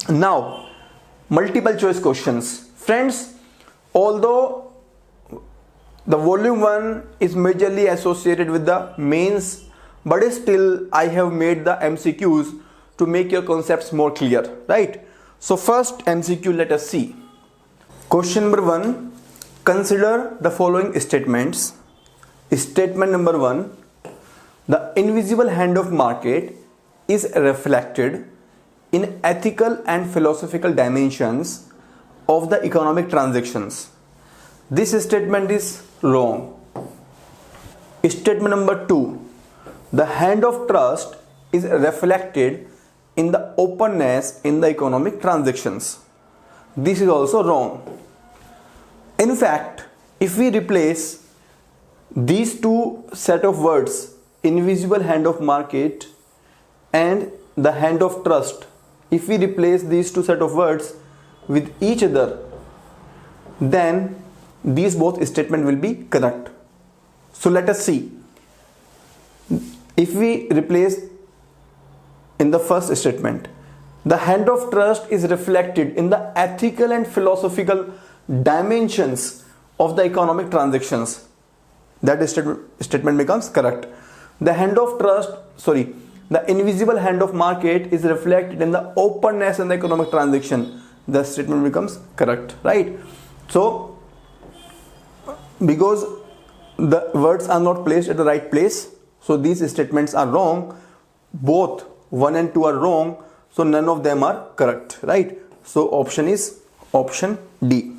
Now, multiple choice questions. Friends, although the volume 1 is majorly associated with the mains, but still I have made the MCQs to make your concepts more clear, right? So first MCQ, let us see. Question number 1, consider the following statements. Statement number 1, the invisible hand of market is reflected in ethical and philosophical dimensions of the economic transactions. This statement is wrong. Statement number 2, the hand of trust is reflected in the openness in the economic transactions. This is also wrong. In fact, if we replace these two set of words, invisible hand of market and the hand of trust, if we replace these two set of words with each other, then these both statements will be correct. So let us see. If we replace in the first statement, the hand of trust is reflected in the ethical and philosophical dimensions of the economic transactions, that statement becomes correct. The hand of trust, the invisible hand of market is reflected in the openness in the economic transaction. The statement becomes correct, right? So, because the words are not placed at the right place, so these statements are wrong. Both 1 and 2 are wrong, so none of them are correct, right? So option is option D.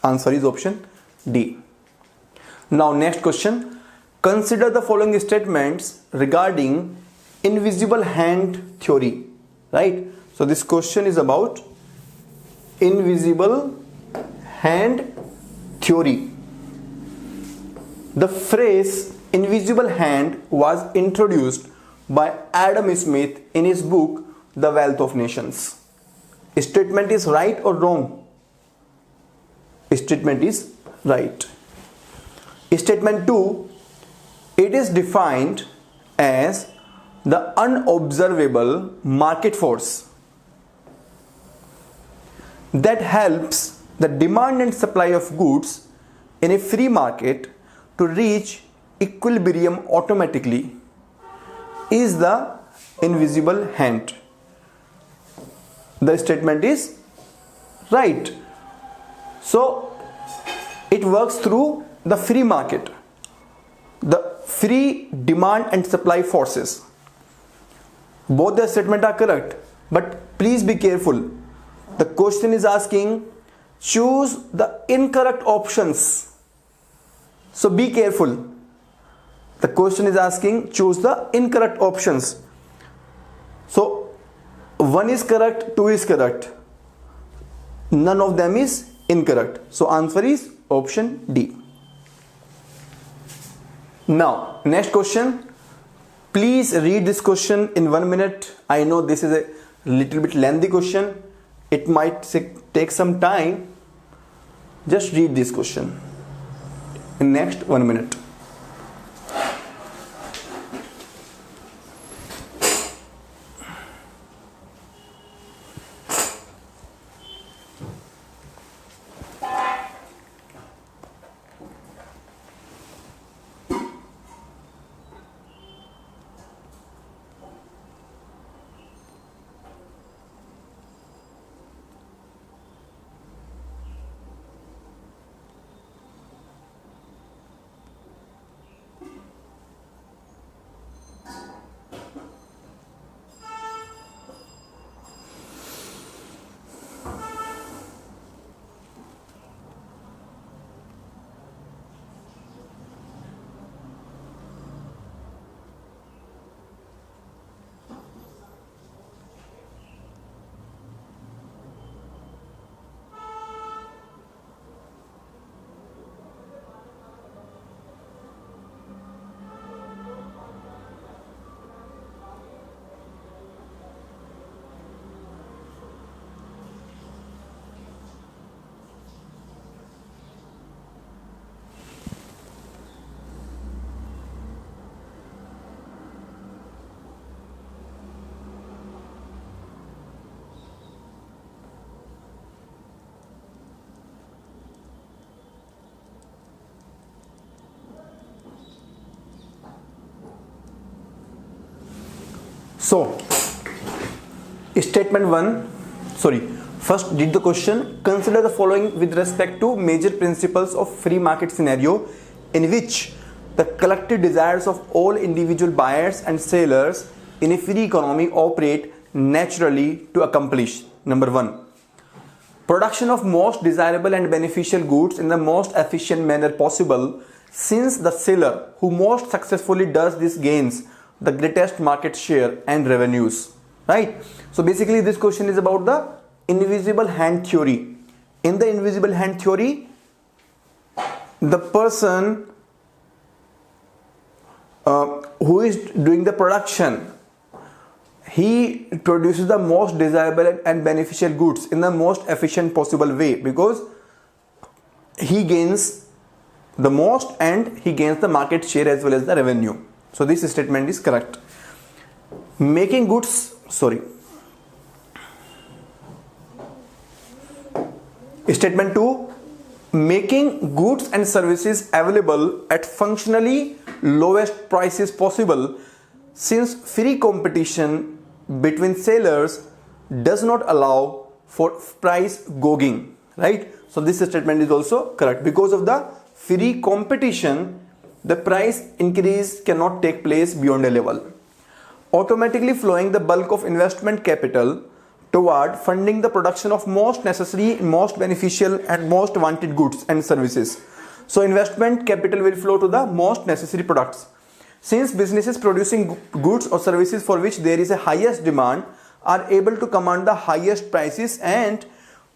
Answer is option D. Now next question, consider the following statements regarding invisible hand theory, right? So this question is about invisible hand theory. The phrase invisible hand was introduced by Adam Smith in his book The Wealth of Nations. Statement is right or wrong? Statement is right. Statement 2, it is defined as the unobservable market force that helps the demand and supply of goods in a free market to reach equilibrium automatically is the invisible hand. The statement is right. So it works through the free market, the free demand and supply forces. Both the statements are correct, but please be careful. The question is asking choose the incorrect options. So be careful. The question is asking choose the incorrect options. So 1 is correct, 2 is correct. None of them is incorrect. So answer is option D. Now next question. Please read this question in 1 minute. I know this is a little bit lengthy question. It might take some time. Just read this question in next 1 minute. So statement 1, sorry, first read the question. Consider the following with respect to major principles of free market scenario in which the collective desires of all individual buyers and sellers in a free economy operate naturally to accomplish. Number 1, production of most desirable and beneficial goods in the most efficient manner possible, since the seller who most successfully does this gains the greatest market share and revenues. Right? So basically this question is about the invisible hand theory. In the invisible hand theory, the person who is doing the production, he produces the most desirable and beneficial goods in the most efficient possible way, because he gains the most and he gains the market share as well as the revenue. So this statement is correct. Statement 2, making goods and services available at functionally lowest prices possible, since free competition between sellers does not allow for price gouging. Right? So this statement is also correct. Because of the free competition, the price increase cannot take place beyond a level, automatically flowing the bulk of investment capital toward funding the production of most necessary, most beneficial and most wanted goods and services. So investment capital will flow to the most necessary products. Since businesses producing goods or services for which there is a highest demand are able to command the highest prices and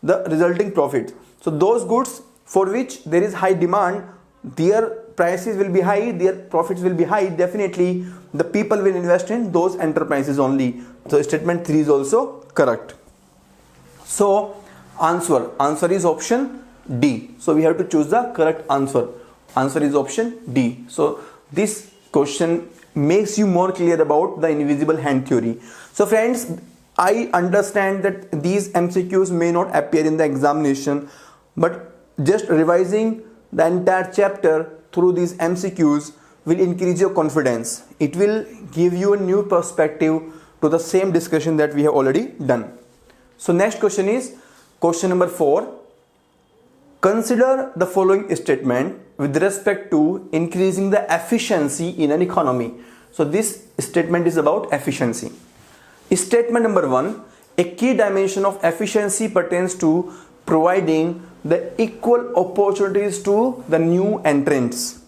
the resulting profit. So those goods for which there is high demand, their prices will be high, their profits will be high. Definitely the people will invest in those enterprises only. So statement 3 is also correct. So answer is option D. So we have to choose the correct answer. Answer is option D. So this question makes you more clear about the invisible hand theory. So friends, I understand that these MCQs may not appear in the examination, but just revising the entire chapter through these MCQs will increase your confidence. It will give you a new perspective to the same discussion that we have already done. So next question is question number 4. Consider the following statement with respect to increasing the efficiency in an economy. So this statement is about efficiency. Statement number 1, a key dimension of efficiency pertains to providing the equal opportunities to the new entrants.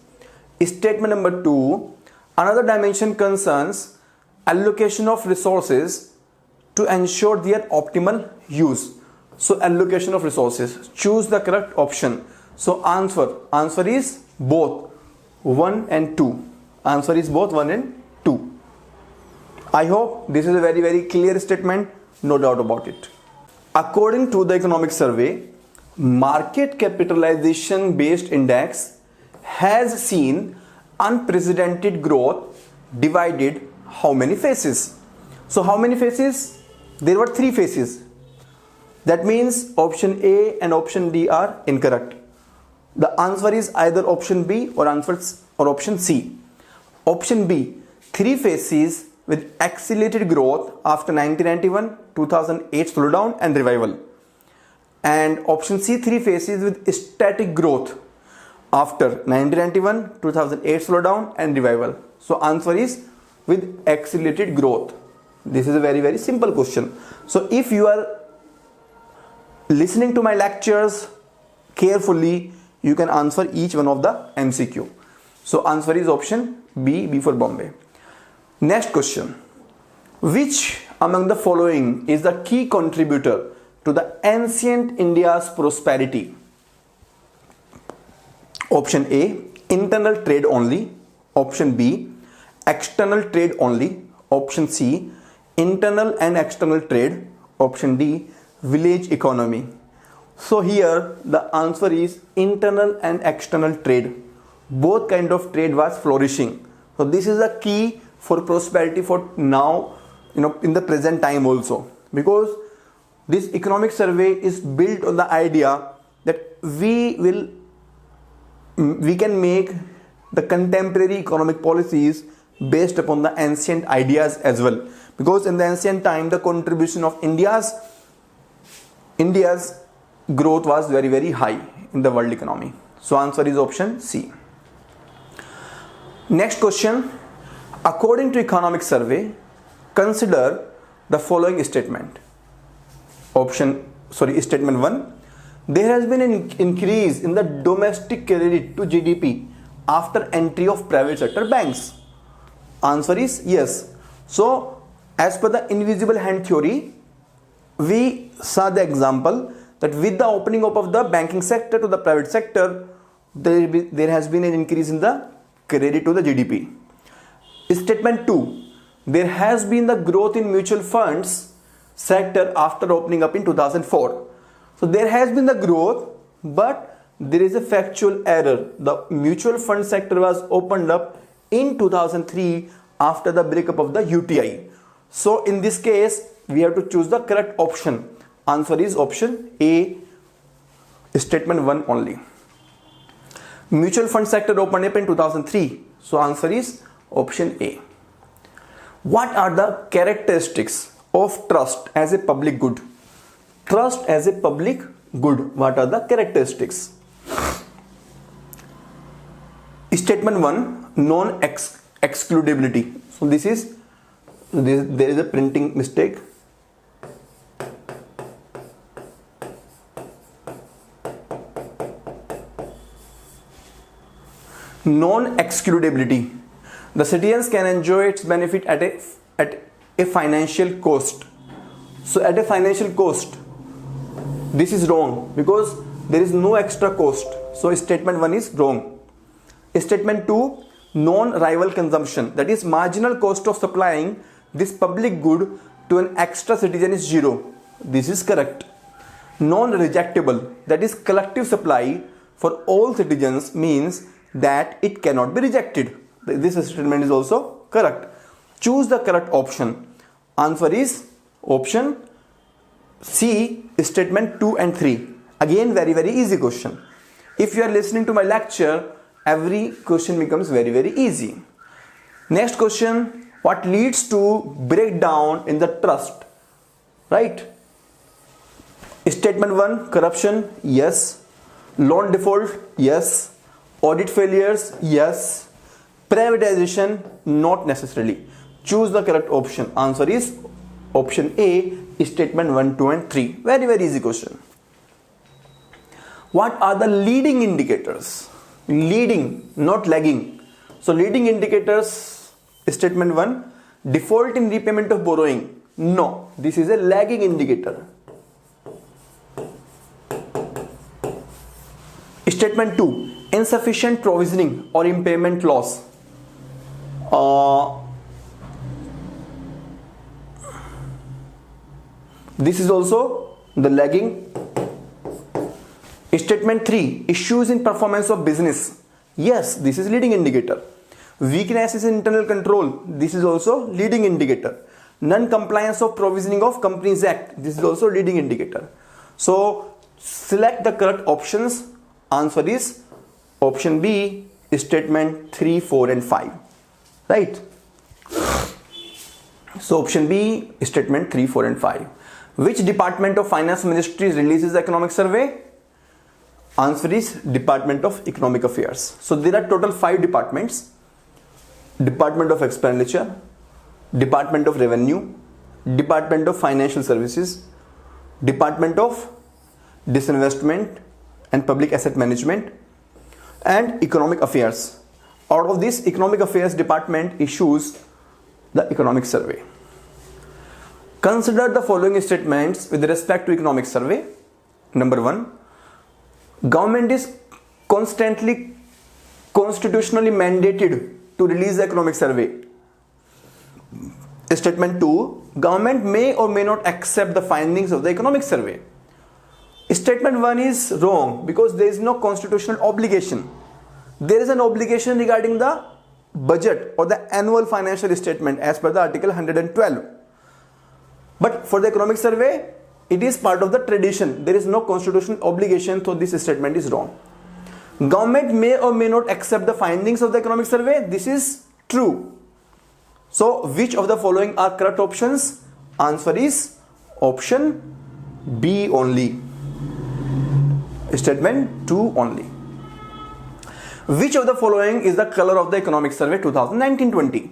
Statement number 2, another dimension concerns allocation of resources to ensure their optimal use. So allocation of resources, choose the correct option. So answer is both 1 and 2. Answer is both 1 and 2. I hope this is a very, very clear statement, no doubt about it. According to the economic survey, market capitalization based index has seen unprecedented growth divided how many phases? So how many phases? There were 3 phases. That means option A and option D are incorrect. The answer is either option B or option C. Option B, 3 phases with accelerated growth after 1991, 2008 slowdown and revival. And option C, 3 phases with static growth after 1991, 2008 slowdown and revival. So answer is with accelerated growth. This is a very, very simple question. So if you are listening to my lectures carefully, you can answer each one of the MCQ. So answer is option B, B for Bombay. Next question. Which among the following is the key contributor to the ancient India's prosperity? Option A, internal trade only. Option B, external trade only. Option C, internal and external trade. Option D, village economy. So here the answer is internal and external trade. Both kind of trade was flourishing. So this is a key for prosperity for now, in the present time also, because this economic survey is built on the idea that we can make the contemporary economic policies based upon the ancient ideas as well, because in the ancient time the contribution of India's growth was very, very high in the world economy. So answer is option C. Next question. According to economic survey, consider the following statement. Statement 1. There has been an increase in the domestic credit to GDP after entry of private sector banks. Answer is yes. So as per the invisible hand theory, we saw the example that with the opening up of the banking sector to the private sector, there has been an increase in the credit to the GDP. Statement 2. There has been the growth in mutual funds sector after opening up in 2004. So there has been the growth, but there is a factual error. The mutual fund sector was opened up in 2003 after the breakup of the UTI. So in this case, we have to choose the correct option. Answer is option A, statement 1 only. Mutual fund sector opened up in 2003. So answer is option A. What are the characteristics of trust as a public good? Trust as a public good. What are the characteristics? Statement 1, non-excludability. So there is a printing mistake. Non-excludability. The citizens can enjoy its benefit at a financial cost. So at a financial cost, this is wrong because there is no extra cost. So statement 1 is wrong. Statement 2, non-rival consumption. That is marginal cost of supplying this public good to an extra citizen is 0. This is correct. Non-rejectable. That is collective supply for all citizens means that it cannot be rejected. This statement is also correct. Choose the correct option. Answer is option C, statement 2 and 3. Again, very, very easy question. If you are listening to my lecture, every question becomes very, very easy. Next question. What leads to breakdown in the trust? Right? Statement 1, corruption. Yes. Loan default. Yes. Audit failures. Yes. Privatization, not necessarily. Choose the correct option. Answer is option A, statement 1, 2 and 3. Very, very easy question. What are the leading indicators? Leading, not lagging. So leading indicators, statement 1, default in repayment of borrowing. No, this is a lagging indicator. Statement 2, insufficient provisioning or impairment loss. This is also the lagging. Statement 3, issues in performance of business. Yes, this is leading indicator. Weakness in internal control. This is also leading indicator. Non-compliance of provisioning of Companies Act. This is also leading indicator. So select the correct options. Answer is option B, statement 3, 4 and 5. Right? So option B, statement 3, 4 and 5. Which Department of Finance Ministry releases the economic survey? Answer is Department of Economic Affairs. So there are total 5 departments. Department of Expenditure, Department of Revenue, Department of Financial Services, Department of Disinvestment and Public Asset Management, and Economic Affairs. Out of this, Economic Affairs Department issues the economic survey. Consider the following statements with respect to economic survey. Number 1, government is constantly constitutionally mandated to release the economic survey. Statement 2, government may or may not accept the findings of the economic survey. Statement 1 is wrong because there is no constitutional obligation. There is an obligation regarding the budget or the annual financial statement as per the article 112. But for the economic survey, it is part of the tradition. There is no constitutional obligation, so this statement is wrong. Government may or may not accept the findings of the economic survey. This is true. So which of the following are correct options? Answer is option B only. Statement 2 only. Which of the following is the color of the economic survey 2019-20?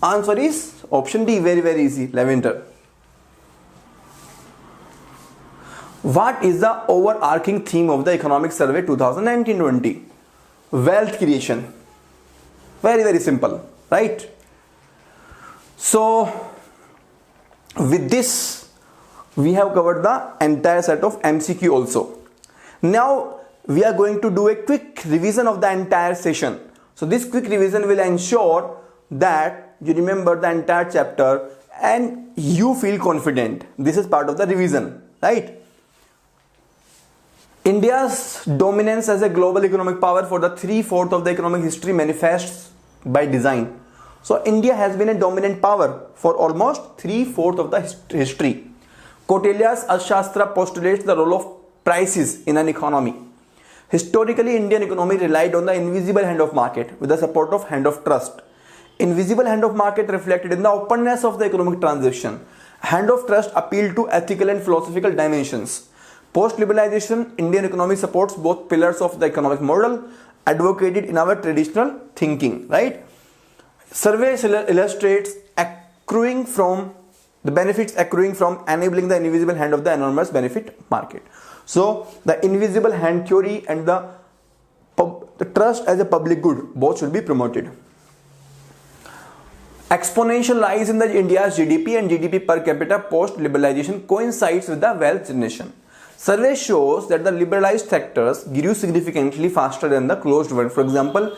Answer is option D, very easy, lavender. What is the overarching theme of the economic survey 2019-20? Wealth creation. Very simple, right? So with this we have covered the entire set of MCQ also. Now we are going to do a quick revision of the entire session. So this quick revision will ensure that you remember the entire chapter and you feel confident. This is part of the revision, right? India's dominance as a global economic power for the 3/4 of the economic history manifests by design. So India has been a dominant power for almost 3/4 of the history. Kautilya's Arthashastra postulates the role of prices in an economy. Historically, Indian economy relied on the invisible hand of market with the support of hand of trust. Invisible hand of market reflected in the openness of the economic transaction. Hand of trust appealed to ethical and philosophical dimensions. Post-liberalization, Indian economy supports both pillars of the economic model advocated in our traditional thinking, right? Survey illustrates the benefits accruing from enabling the invisible hand of the enormous benefit market. So the invisible hand theory and the trust as a public good, both should be promoted. Exponential rise in the India's GDP and GDP per capita post-liberalization coincides with the wealth generation. Survey shows that the liberalized sectors grew significantly faster than the closed one. For example,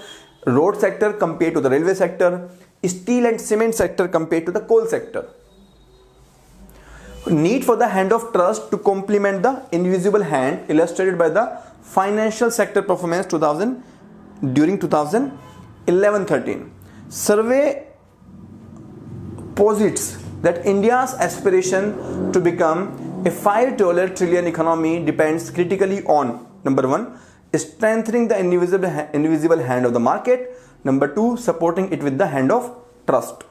road sector compared to the railway sector, steel and cement sector compared to the coal sector. Need for the hand of trust to complement the invisible hand illustrated by the financial sector performance during 2011-13. Survey posits that India's aspiration to become a $5 trillion economy depends critically on number 1, strengthening the invisible hand of the market, number 2, supporting it with the hand of trust.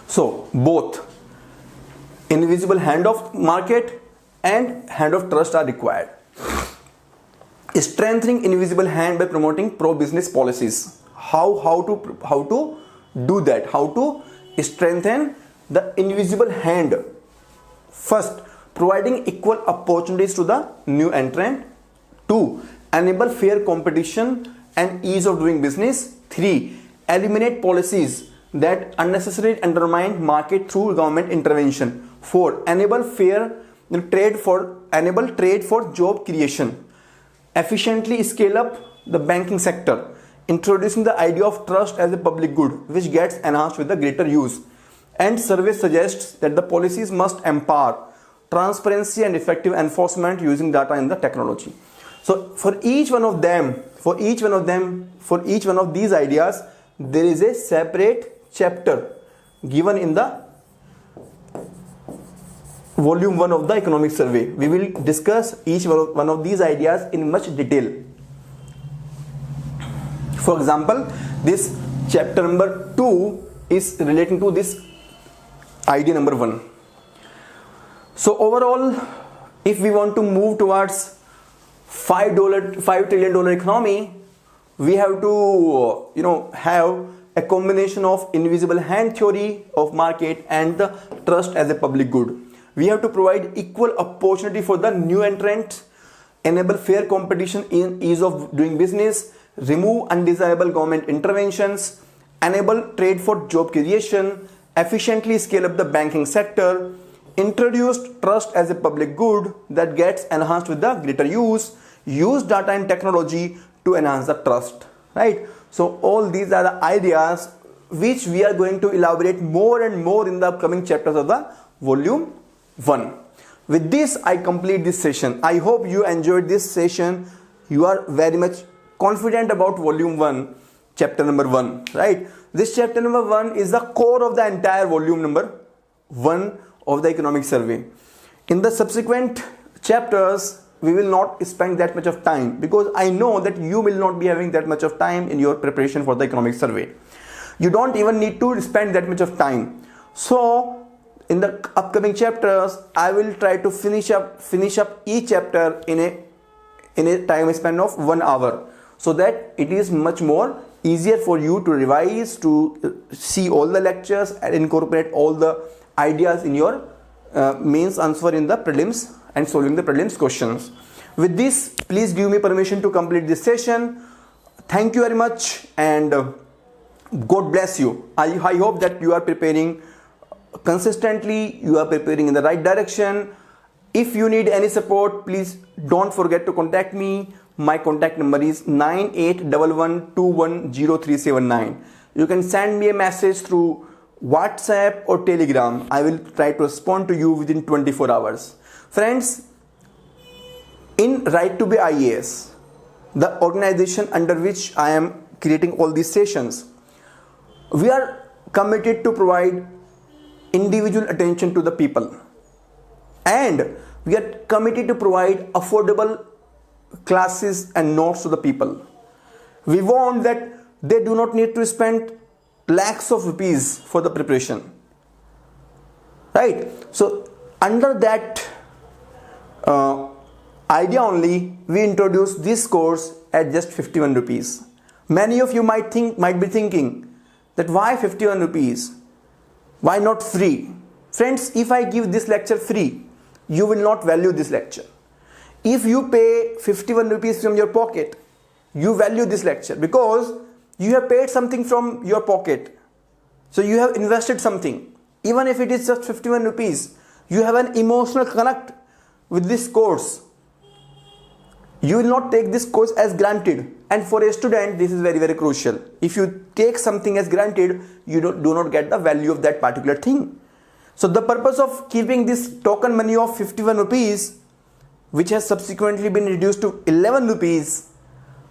So both invisible hand of market and hand of trust are required. Strengthening invisible hand by promoting pro-business policies. How to do that? How to strengthen the invisible hand? First, providing equal opportunities to the new entrant. 2, enable fair competition and ease of doing business. 3, eliminate policies that unnecessarily undermine market through government intervention. 4, enable trade for job creation. Efficiently scale up the banking sector, introducing the idea of trust as a public good, which gets enhanced with the greater use. And survey suggests that the policies must empower transparency and effective enforcement using data and the technology. So for each one of these ideas, there is a separate chapter given in the volume 1 of the economic survey. We will discuss each one of these ideas in much detail. For example, this chapter number 2 is relating to this idea number 1. So overall, if we want to move towards $5 trillion economy, we have to have a combination of invisible hand theory of market and the trust as a public good. We have to provide equal opportunity for the new entrant, enable fair competition in ease of doing business, remove undesirable government interventions, enable trade for job creation, efficiently scale up the banking sector, introduce trust as a public good that gets enhanced with the greater use data and technology to enhance the trust, right? So all these are the ideas which we are going to elaborate more and more in the upcoming chapters of the volume 1. With this, I complete this session. I hope you enjoyed this session. You are very much confident about volume 1, chapter number 1, right? This chapter number 1 is the core of the entire volume number 1 of the economic survey. In the subsequent chapters, we will not spend that much of time because I know that you will not be having that much of time in your preparation for the economic survey. You don't even need to spend that much of time. So in the upcoming chapters, I will try to finish up each chapter in a time span of 1 hour, so that it is much more easier for you to revise, to see all the lectures and incorporate all the ideas in your mains answer in the prelims and solving the prelims questions. With this, please give me permission to complete this session. Thank you very much, and God bless you. I hope that you are preparing consistently, you are preparing in the right direction. If you need any support, please don't forget to contact me. My contact number is 9811210379. You can send me a message through WhatsApp or Telegram. I will try to respond to you within 24 hours. Friends, in Right to be IAS, the organization under which I am creating all these sessions, we are committed to provide individual attention to the people, and we are committed to provide affordable classes and notes to the people. We want that they do not need to spend lakhs of rupees for the preparation, right? So under that idea only, we introduced this course at just 51 rupees. Many of you might be thinking that why 51 rupees? Why not free? Friends, if I give this lecture free, you will not value this lecture. If you pay 51 rupees from your pocket, you value this lecture, because you have paid something from your pocket. So you have invested something. Even if it is just 51 rupees, you have an emotional connect with this course. You will not take this course as granted. And for a student, this is very, very crucial. If you take something as granted, you do not get the value of that particular thing. So the purpose of keeping this token money of 51 rupees, which has subsequently been reduced to 11 rupees,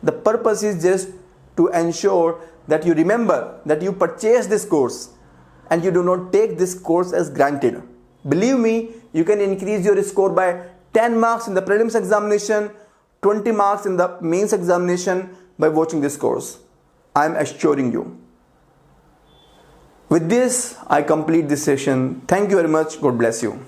the purpose is just to ensure that you remember that you purchased this course and you do not take this course as granted. Believe me, you can increase your score by 10 marks in the prelims examination, 20 marks in the mains examination by watching this course. I am assuring you. With this, I complete this session. Thank you very much. God bless you.